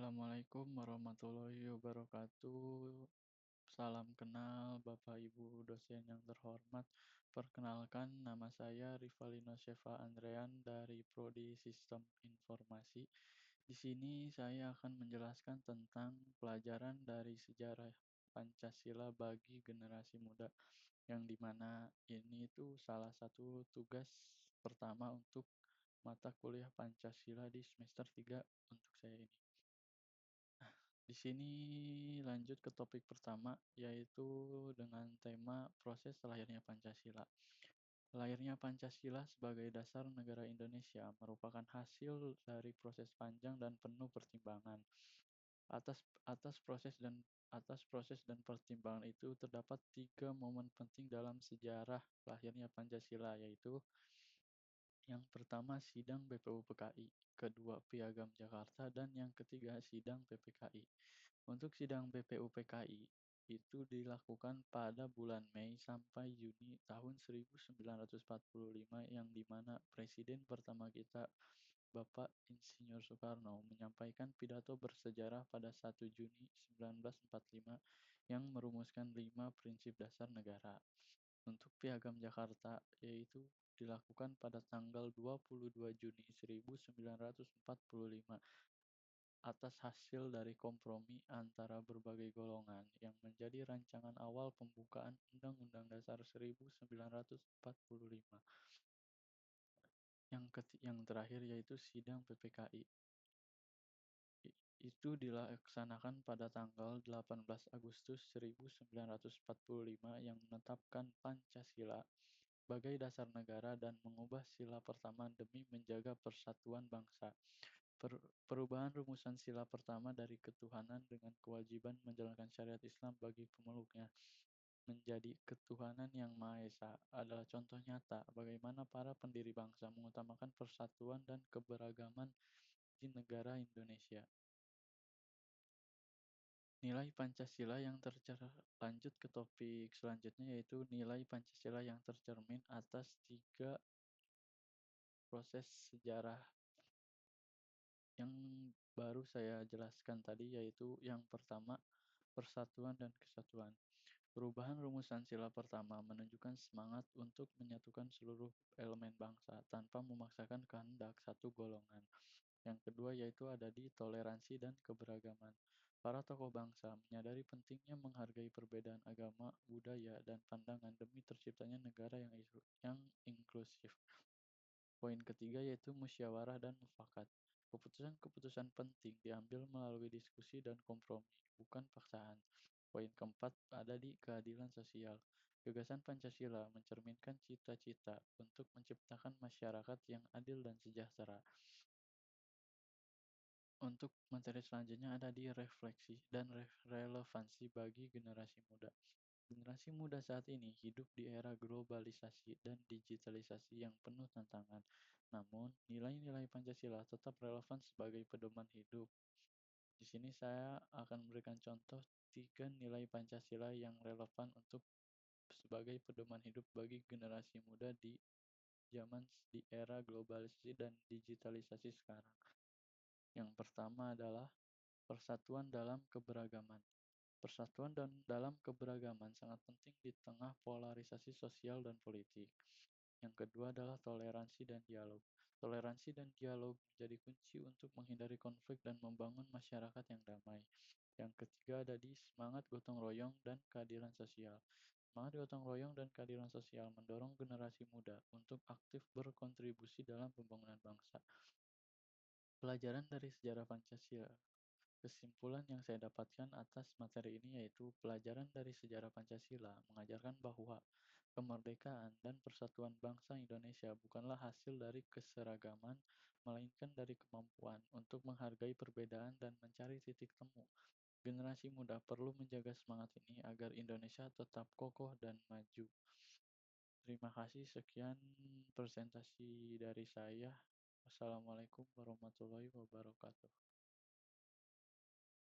Assalamualaikum warahmatullahi wabarakatuh. Salam kenal Bapak Ibu dosen yang terhormat. Perkenalkan nama saya Rivalino Sheva Andrean dari Prodi Sistem Informasi. Di sini saya akan menjelaskan tentang pelajaran dari sejarah Pancasila bagi generasi muda, yang dimana ini itu salah satu tugas pertama untuk mata kuliah Pancasila di semester 3 untuk saya ini. Di sini lanjut ke topik pertama, yaitu dengan tema proses lahirnya Pancasila. Lahirnya Pancasila sebagai dasar negara Indonesia merupakan hasil dari proses panjang dan penuh pertimbangan. Atas atas proses dan pertimbangan itu terdapat tiga momen penting dalam sejarah lahirnya Pancasila, yaitu yang pertama sidang BPUPKI, kedua Piagam Jakarta, dan yang ketiga sidang PPKI. Untuk sidang BPUPKI itu dilakukan pada bulan Mei sampai Juni tahun 1945, yang dimana Presiden pertama kita, Bapak Insinyur Soekarno, menyampaikan pidato bersejarah pada 1 Juni 1945 yang merumuskan 5 prinsip dasar negara. Untuk Piagam Jakarta, yaitu dilakukan pada tanggal 22 Juni 1945 atas hasil dari kompromi antara berbagai golongan yang menjadi rancangan awal pembukaan Undang-Undang Dasar 1945. Yang terakhir yaitu sidang PPKI. Itu dilaksanakan pada tanggal 18 Agustus 1945 yang menetapkan Pancasila sebagai dasar negara dan mengubah sila pertama demi menjaga persatuan bangsa. Perubahan rumusan sila pertama dari ketuhanan dengan kewajiban menjalankan syariat Islam bagi pemeluknya menjadi ketuhanan yang Maha Esa adalah contoh nyata bagaimana para pendiri bangsa mengutamakan persatuan dan keberagaman di negara Indonesia. Nilai Pancasila yang lanjut ke topik selanjutnya, yaitu nilai Pancasila yang tercermin atas tiga proses sejarah yang baru saya jelaskan tadi, yaitu yang pertama, persatuan dan kesatuan. Perubahan rumusan sila pertama menunjukkan semangat untuk menyatukan seluruh elemen bangsa tanpa memaksakan kehendak satu golongan. Yang kedua yaitu ada di toleransi dan keberagaman. Para tokoh bangsa menyadari pentingnya menghargai perbedaan agama, budaya, dan pandangan demi terciptanya negara yang inklusif. Poin ketiga yaitu musyawarah dan mufakat. Keputusan-keputusan penting diambil melalui diskusi dan kompromi, bukan paksaan. Poin keempat ada di keadilan sosial. Gagasan Pancasila mencerminkan cita-cita untuk menciptakan masyarakat yang adil dan sejahtera. Untuk materi selanjutnya ada di refleksi dan relevansi bagi generasi muda. Generasi muda saat ini hidup di era globalisasi dan digitalisasi yang penuh tantangan. Namun, nilai-nilai Pancasila tetap relevan sebagai pedoman hidup. Di sini saya akan memberikan contoh tiga nilai Pancasila yang relevan untuk sebagai pedoman hidup bagi generasi muda di era globalisasi dan digitalisasi sekarang. Yang pertama adalah persatuan dalam keberagaman. Persatuan dan dalam keberagaman sangat penting di tengah polarisasi sosial dan politik. Yang kedua adalah toleransi dan dialog. Toleransi dan dialog menjadi kunci untuk menghindari konflik dan membangun masyarakat yang damai. Yang ketiga ada di semangat gotong royong dan keadilan sosial. Semangat gotong royong dan keadilan sosial mendorong generasi muda untuk aktif berkontribusi dalam pembangunan bangsa. Pelajaran dari sejarah Pancasila. Kesimpulan yang saya dapatkan atas materi ini yaitu pelajaran dari sejarah Pancasila mengajarkan bahwa kemerdekaan dan persatuan bangsa Indonesia bukanlah hasil dari keseragaman, melainkan dari kemampuan untuk menghargai perbedaan dan mencari titik temu. Generasi muda perlu menjaga semangat ini agar Indonesia tetap kokoh dan maju. Terima kasih, sekian presentasi dari saya. Wassalamualaikum warahmatullahi wabarakatuh.